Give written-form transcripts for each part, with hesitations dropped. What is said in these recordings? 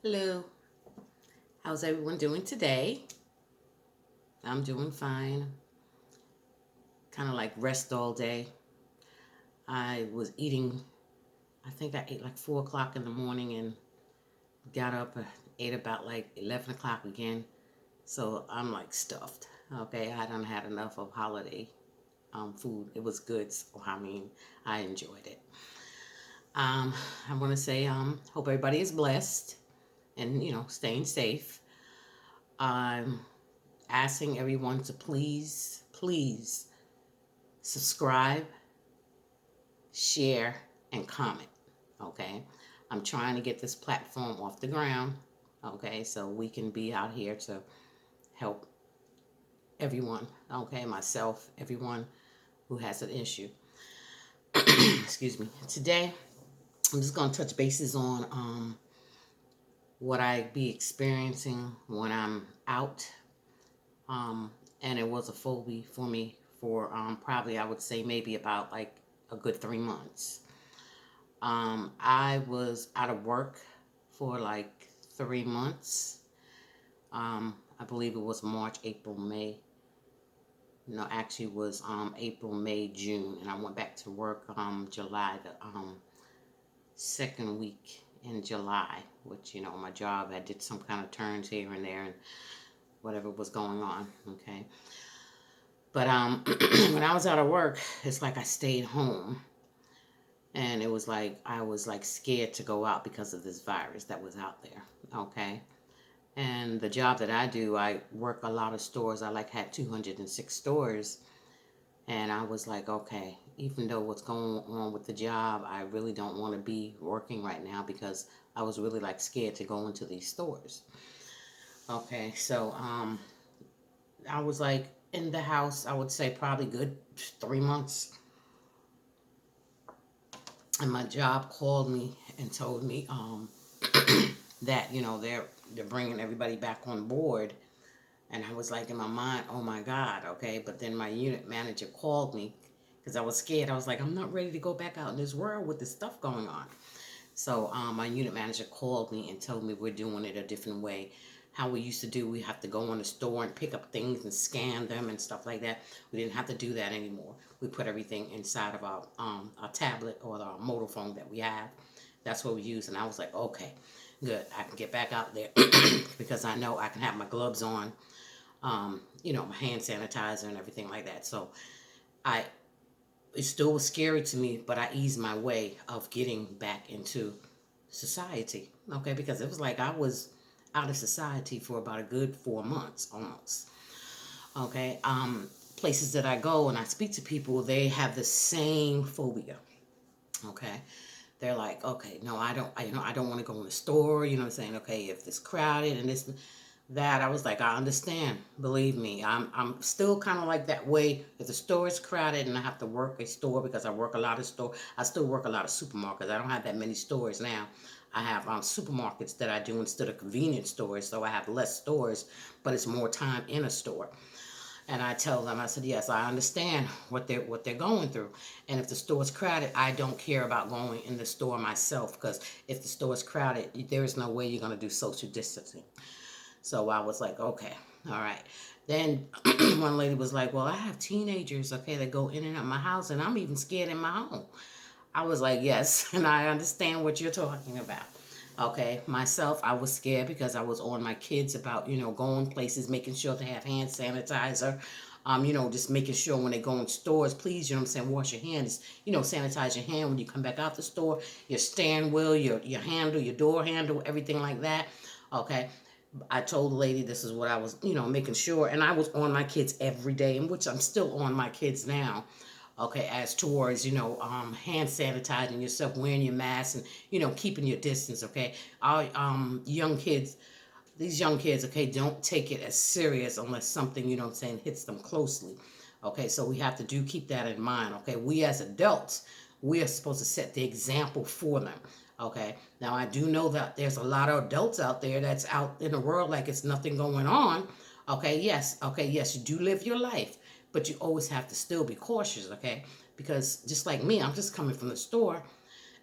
Hello, how's everyone doing today? I'm doing fine. Kind of like rest all day. I was eating, I think I ate like 4 o'clock in the morning and got up and ate about like 11 o'clock again. So I'm like stuffed. Okay, I done had enough of holiday food. It was good. So, I mean, I enjoyed it. Um, I want to say, hope everybody is blessed and, staying safe. I'm asking everyone to please subscribe, share, and comment. Okay. I'm trying to get this platform off the ground. Okay. So we can be out here to help everyone. Okay. Myself, everyone who has an issue. Excuse me. Today, I'm just going to touch bases on what I be experiencing when I'm out. Um, and it was a phobia for me for probably, I would say, maybe about like a good 3 months. I was out of work for like 3 months. I believe it was March, April, May. No, actually it was April, May, June, and I went back to work July, the second week in July. Which my job I did some kind of turns here and there and whatever was going on. Okay, but when I was out of work, it's like I stayed home, and it was like I was like scared to go out because of this virus that was out there. Okay, and the job that I do, I work a lot of stores. I like had 206 stores. And I was like, okay, even though what's going on with the job, I really don't want to be working right now because I was really like scared to go into these stores. Okay, so I was like in the house, I would say probably good 3 months. And my job called me and told me that, they're bringing everybody back on board. And I was like in my mind, oh my God, okay. But then my unit manager called me because I was scared. I was like, I'm not ready to go back out in this world with this stuff going on. So my unit manager called me and told me we're doing it a different way. How we used to do, we have to go in the store and pick up things and scan them and stuff like that. We didn't have to do that anymore. We put everything inside of our tablet or our mobile phone that we have. That's what we use. And I was like, okay, good. I can get back out there because I know I can have my gloves on, my hand sanitizer and everything like that. So I, it still was scary to me, but I eased my way of getting back into society. Okay, because it was like I was out of society for about a good 4 months almost. Okay, places that I go and I speak to people, they have the same phobia. Okay, they're like, okay, no, I don't want to go in the store. You know what I'm saying? Okay, if it's crowded and this, that, I was like, I understand. Believe me, I'm still kind of like that way. If the store is crowded and I have to work a store because I work a lot of store, I still work a lot of supermarkets. I don't have that many stores now. I have supermarkets that I do instead of convenience stores, so I have less stores, but it's more time in a store. And I tell them, I said, yes, I understand what they're going through. And if the store is crowded, I don't care about going in the store myself because if the store is crowded, there is no way you're going to do social distancing. So I was like, okay, all right. Then one lady was like, well, I have teenagers, okay, that go in and out my house, and I'm even scared in my home. I was like, yes, and I understand what you're talking about. Okay, myself, I was scared because I was on my kids about, going places, making sure they have hand sanitizer. Just making sure when they go in stores, please, you know what I'm saying, wash your hands, sanitize your hand when you come back out the store, your stand wheel, your handle, your door handle, everything like that. Okay. I told the lady this is what I was, making sure. And I was on my kids every day, in which I'm still on my kids now. Okay, as towards, hand sanitizing yourself, wearing your mask, and, keeping your distance, okay? Our these young kids, okay, don't take it as serious unless something, hits them closely. Okay, so we have to keep that in mind, okay? We as adults, we are supposed to set the example for them. Okay, now I do know that there's a lot of adults out there that's out in the world like it's nothing going on. Okay, yes, you do live your life, but you always have to still be cautious, okay? Because just like me, I'm just coming from the store,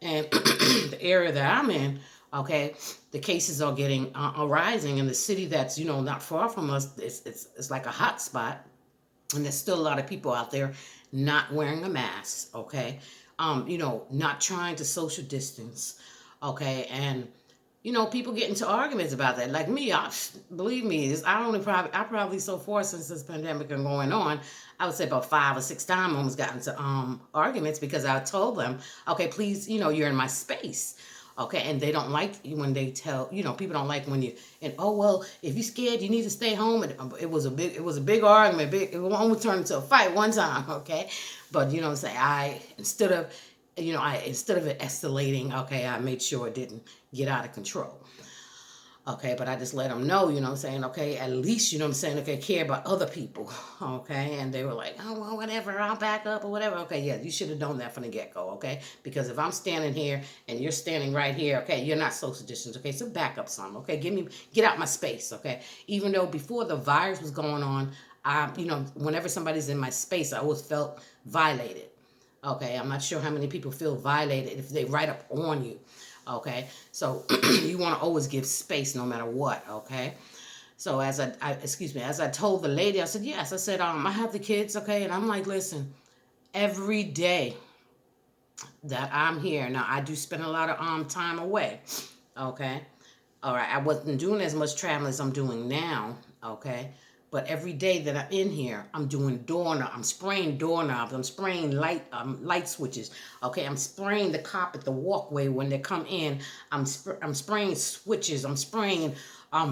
and the area that I'm in, Okay, the cases are getting are rising in the city that's not far from us. It's like a hot spot, and there's still a lot of people out there not wearing a mask. Okay, not trying to social distance. Okay, and people get into arguments about that. Like me, believe me, I probably so far since this pandemic and going on, I would say about 5 or 6 times I almost got into arguments because I told them, okay, please, you're in my space. Okay, and they don't like when they tell, people don't like when you, and oh well, if you're scared, you need to stay home. And it was a big argument. It almost turned into a fight one time. Okay, but say instead of it escalating, okay, I made sure it didn't get out of control. Okay, but I just let them know, saying, okay, at least, okay, care about other people. Okay, and they were like, oh, well, whatever, I'll back up or whatever. Okay, yeah, you should have known that from the get go. Okay, because if I'm standing here and you're standing right here, okay, you're not social distance. Okay, so back up some. Okay, get out my space. Okay, even though before the virus was going on, whenever somebody's in my space, I always felt violated. Okay, I'm not sure how many people feel violated if they right up on you. Okay, so you want to always give space no matter what. Okay, so as I told the lady, I said yes. I said I have the kids. Okay, and I'm like, listen, every day that I'm here now, I do spend a lot of time away. Okay, all right, I wasn't doing as much traveling as I'm doing now. Okay, but every day that I'm in here, I'm doing doorknob. I'm spraying doorknobs. I'm spraying light switches. Okay, I'm spraying the carpet, the walkway when they come in. I'm spraying switches. I'm spraying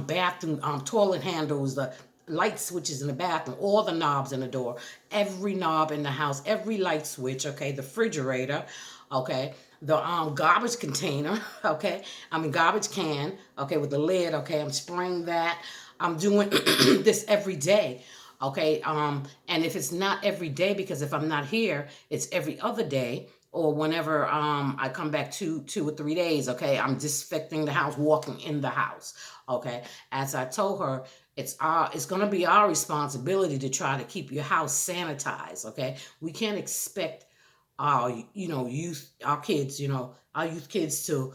bathroom toilet handles. The light switches in the bathroom, all the knobs in the door, every knob in the house, every light switch. Okay, the refrigerator. Okay, the garbage container. Okay, I mean garbage can. Okay, with the lid. Okay, I'm spraying that. I'm doing this every day. Okay, and if it's not every day, because if I'm not here, it's every other day, or whenever I come back 2 or 3 days. Okay, I'm disinfecting the house, walking in the house. Okay, as I told her, it's gonna be our responsibility to try to keep your house sanitized. Okay, we can't expect our youth, our kids, our youth kids to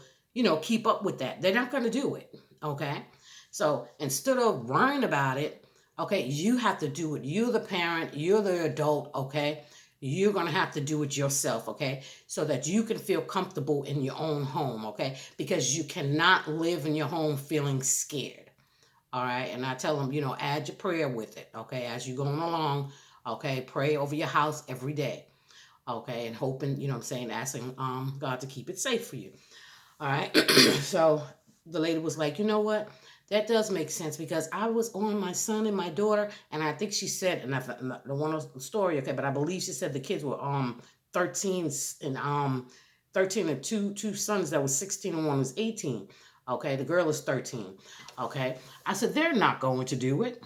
keep up with that. They're not gonna do it. Okay, so instead of worrying about it, okay, you have to do it. You're the parent, you're the adult. Okay, you're gonna have to do it yourself. Okay, so that you can feel comfortable in your own home. Okay, because you cannot live in your home feeling scared. All right, and I tell them, add your prayer with it. Okay, as you're going along. Okay, pray over your house every day. Okay, and hoping, I'm saying, asking God to keep it safe for you. All right. So the lady was like, you know what? That does make sense because I was on my son and my daughter, and I think she said, and I don't want the story, okay, but I believe she said the kids were 13 and 13 and two sons that was 16 and one was 18. Okay, the girl is 13. Okay. I said, they're not going to do it.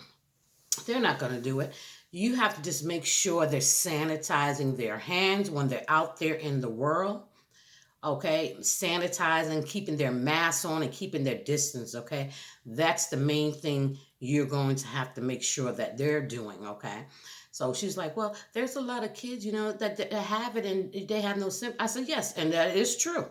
They're not going to do it. You have to just make sure they're sanitizing their hands when they're out there in the world. Okay, sanitizing, keeping their masks on, and keeping their distance. Okay, that's the main thing you're going to have to make sure that they're doing. Okay, so she's like, well, there's a lot of kids, that have it and they have no symptoms. I said, yes, and that is true.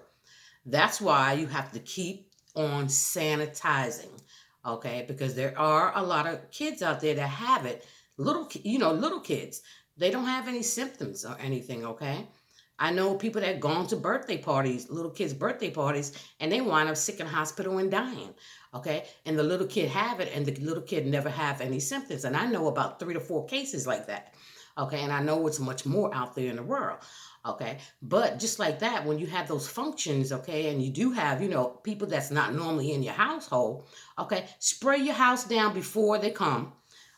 That's why you have to keep on sanitizing. Okay, because there are a lot of kids out there that have it. Little kids. They don't have any symptoms or anything. Okay, I know people that gone to birthday parties, little kids' birthday parties, and they wind up sick in hospital and dying. Okay, and the little kid have it, and the little kid never have any symptoms. And I know about 3 to 4 cases like that. Okay, and I know it's much more out there in the world. Okay, but just like that, when you have those functions, okay, and you do have, people that's not normally in your household, okay, spray your house down before they come.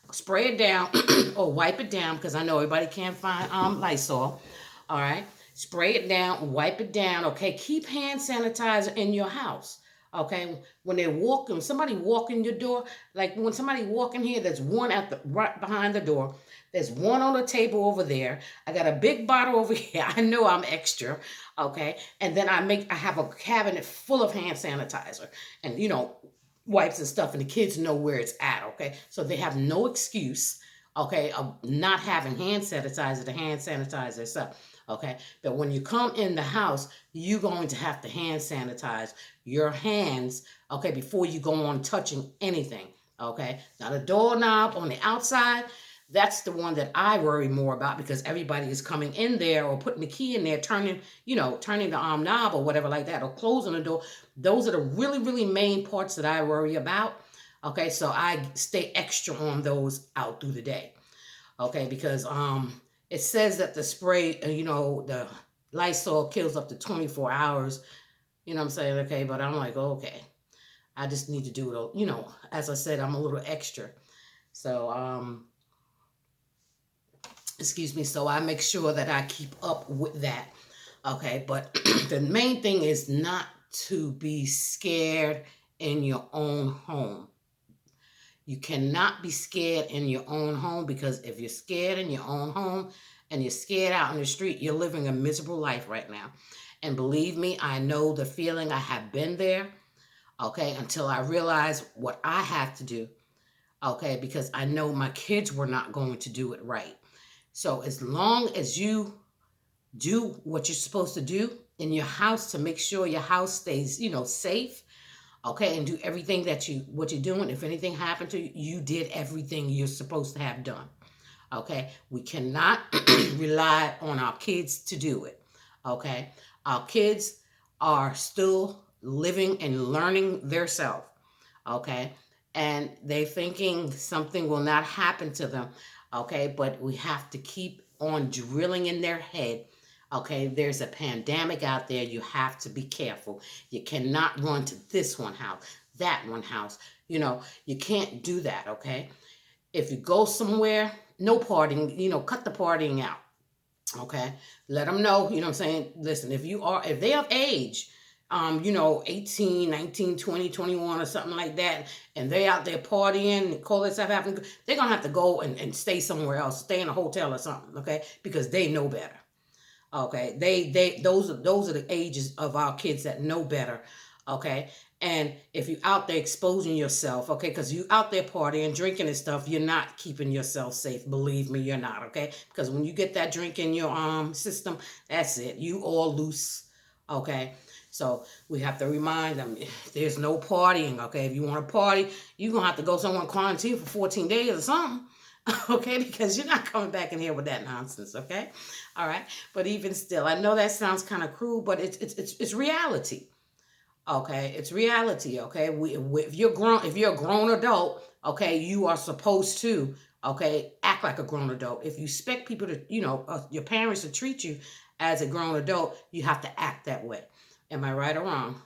Spray it down or wipe it down because I know everybody can't find Lysol. All right. Spray it down, wipe it down. Okay. Keep hand sanitizer in your house. Okay. When they're walking, somebody walk in your door, like when somebody walk in here, there's one at the right behind the door. There's one on the table over there. I got a big bottle over here. I know I'm extra. Okay. And then I have a cabinet full of hand sanitizer. And wipes and stuff, and the kids know where it's at. Okay, so they have no excuse, okay, of not having hand sanitizer to hand sanitize themselves. Okay. But when you come in the house, you're going to have to hand sanitize your hands, okay, before you go on touching anything. Okay. Now, the doorknob on the outside, that's the one that I worry more about because everybody is coming in there or putting the key in there, turning the knob or whatever like that, or closing the door. Those are the really, really main parts that I worry about. Okay, so I stay extra on those out through the day. Okay, because it says that the spray, the Lysol kills up to 24 hours. You know what I'm saying? Okay, but I'm like, okay, I just need to do it. As I said, I'm a little extra. So excuse me. So I make sure that I keep up with that. Okay, but the main thing is not to be scared in your own home. You cannot be scared in your own home, because if you're scared in your own home and you're scared out in the street, you're living a miserable life right now. And believe me, I know the feeling. I have been there, okay, until I realized what I have to do, okay, because I know my kids were not going to do it right. So as long as you do what you're supposed to do in your house to make sure your house stays, safe, okay, and do everything what you're doing. If anything happened to you, you did everything you're supposed to have done. Okay, we cannot rely on our kids to do it. Okay, our kids are still living and learning their self. Okay, and they thinking something will not happen to them. Okay, but we have to keep on drilling in their head. Okay, there's a pandemic out there. You have to be careful. You cannot run to this one house, that one house. You can't do that. Okay, if you go somewhere, no partying. Cut the partying out. Okay, let them know. You know what I'm saying? Listen, if they of age, 18, 19, 20, 21, or something like that, and they out there partying, call this stuff happening, they're gonna have to go and stay somewhere else, stay in a hotel or something, okay? Because they know better. Okay, those are the ages of our kids that know better. Okay, and if you're out there exposing yourself, okay, because you out there partying, drinking and stuff, you're not keeping yourself safe. Believe me, you're not. Okay, because when you get that drink in your system, that's it. You all loose. Okay. So we have to remind them there's no partying. Okay, if you want to party, you're gonna have to go somewhere in quarantine for 14 days or something. Okay, because you're not coming back in here with that nonsense. Okay, all right. But even still, I know that sounds kind of cruel, but it's reality. Okay, it's reality. Okay, if you're a grown adult, okay, you are supposed to, okay, act like a grown adult. If you expect people to, your parents to treat you as a grown adult, you have to act that way. Am I right or wrong?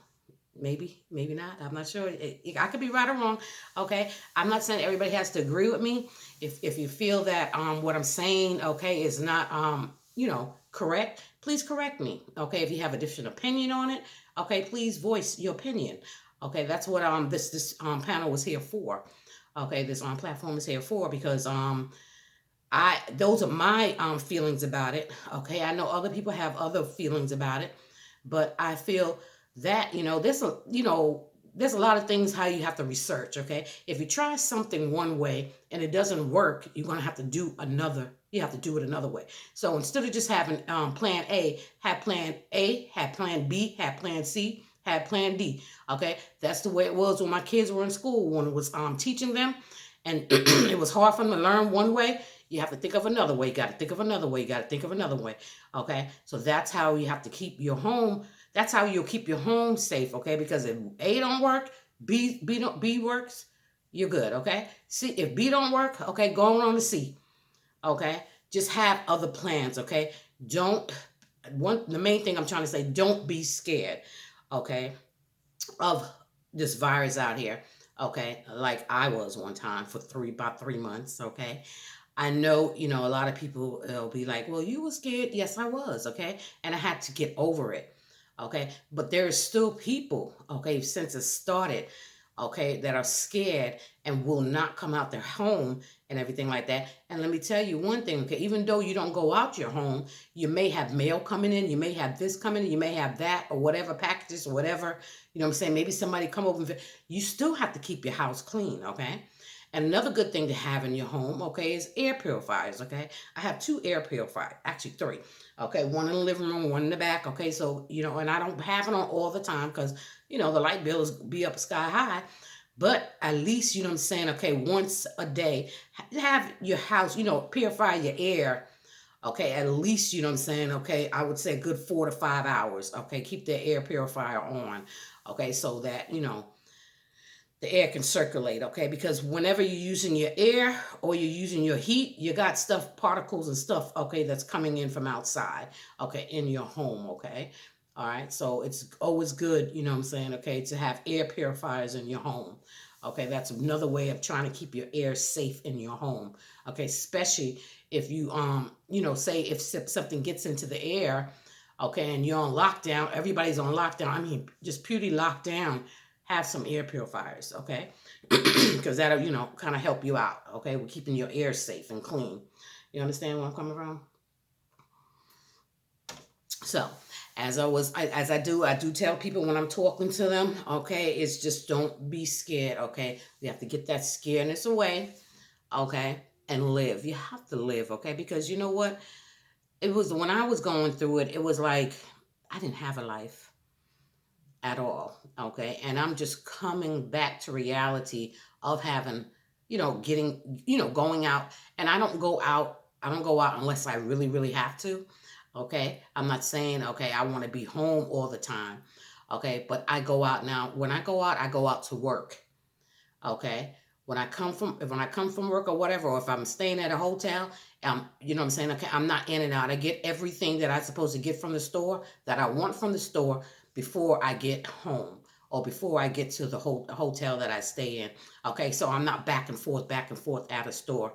Maybe not. I'm not sure. I could be right or wrong. Okay, I'm not saying everybody has to agree with me. If you feel that what I'm saying, okay, is not correct, please correct me. Okay, if you have a different opinion on it, okay, please voice your opinion. Okay, that's what this panel was here for. Okay, this platform is here for, because I those are my feelings about it. Okay, I know other people have other feelings about it, but I feel that there's a lot of things how you have to research. Okay, if you try something one way and it doesn't work, you're gonna have to do another. You have to do it another way. So instead of just having plan A, have plan A, have plan B, have plan C, have plan D. Okay, that's the way it was when my kids were in school, when it was teaching them, and it was hard for them to learn one way. You have to think of another way. You got to think of another way. You got to think of another way. Okay, so that's how you have to keep your home. That's how you'll keep your home safe. Okay, because if A don't work, B works, you're good. Okay, see, if B don't work, okay, going on to C. Okay, just have other plans. Okay, don't the main thing I'm trying to say, don't be scared. Okay, of this virus out here. Okay, like I was one time for about 3 months. Okay, I know, a lot of people will be like, well, you were scared. Yes, I was. Okay. And I had to get over it. Okay. But there is still people, okay, since it started, okay, that are scared and will not come out their home and everything like that. And let me tell you one thing, okay, even though you don't go out your home, you may have mail coming in, you may have this coming in, you may have that, or whatever packages or whatever, you know what I'm saying? Maybe somebody come over, you still have to keep your house clean, okay? And another good thing to have in your home, okay, is air purifiers, okay? I have two air purifiers, actually three. Okay, one in the living room, one in the back. Okay, so and I don't have it on all the time because the light bills be up sky high. But at least I'm saying, okay, once a day, have your house, purify your air. Okay, at least I'm saying, okay, I would say a good 4 to 5 hours. Okay, keep the air purifier on. Okay, so that the air can circulate, okay? Because whenever you're using your air or you're using your heat, you got stuff, particles and stuff, okay, that's coming in from outside, okay, in your home, okay? All right, so it's always good, what I'm saying, okay, to have air purifiers in your home. Okay, that's another way of trying to keep your air safe in your home. Okay, especially if you say if something gets into the air, okay, and you're on lockdown, everybody's on lockdown. I mean, just purely locked down, have some air purifiers, okay? Because that'll, kind of help you out, okay, with keeping your air safe and clean. You understand where I'm coming from? So, I do tell people when I'm talking to them, okay, it's just don't be scared, okay? You have to get that scaredness away, okay, and live. You have to live, okay? Because you know what? It was when I was going through it, it was like I didn't have a life at all. Okay. And I'm just coming back to reality of having, getting, going out. And I don't go out unless I really, really have to. Okay. I'm not saying, okay, I want to be home all the time. Okay. But I go out now. When I go out to work. Okay. When I come from work or whatever, or if I'm staying at a hotel, you know what I'm saying? Okay, I'm not in and out. I get everything that I'm supposed to get from the store that I want from the store before I get home or before I get to the hotel that I stay in. Okay, so I'm not back and forth at a store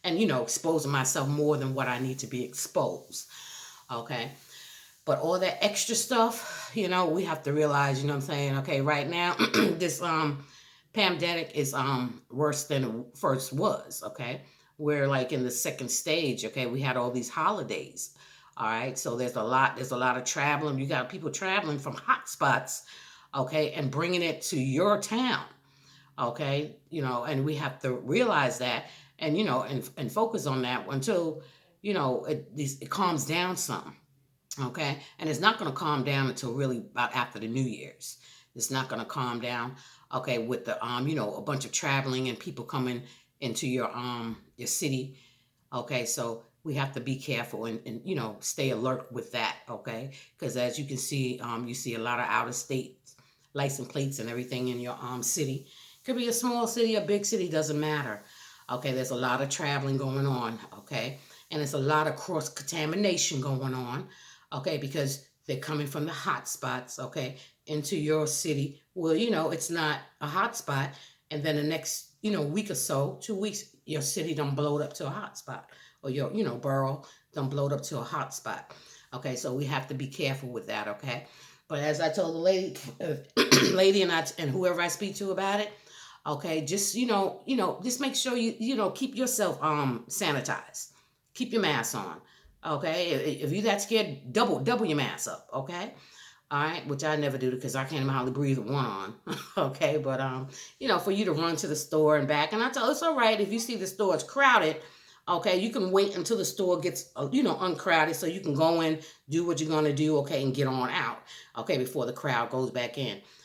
and, exposing myself more than what I need to be exposed. Okay. But all that extra stuff, we have to realize, what I'm saying? Okay, right now, this pandemic is worse than it first was, okay? We're like in the second stage, okay? We had all these holidays. All right. So there's a lot of traveling. You got people traveling from hot spots, okay, and bringing it to your town. Okay? And we have to realize that and and focus on that until it calms down some. Okay, and it's not going to calm down until really about after the New Year's. It's not going to calm down. Okay, with the a bunch of traveling and people coming into your city. Okay, so we have to be careful and stay alert with that. Okay, because as you can see, you see a lot of out of state license plates and everything in your city. Could be a small city, a big city, doesn't matter. Okay, there's a lot of traveling going on. Okay, and there's a lot of cross contamination going on. Okay, because they're coming from the hot spots. Okay, into your city. Well, it's not a hot spot, and then the next week or so, 2 weeks, your city done blowed up to a hot spot, or your borough done blowed up to a hot spot. Okay, so we have to be careful with that. Okay, but as I told the lady, lady and whoever I speak to about it, okay, just just make sure you keep yourself sanitized, keep your mask on. Okay, if you that scared, double your mask up. Okay, all right, which I never do because I can't even hardly breathe with one on. Okay, but for you to run to the store and back, and I tell it's all right if you see the store is crowded. Okay, you can wait until the store gets uncrowded so you can go in, do what you're gonna do. Okay, and get on out. Okay, before the crowd goes back in.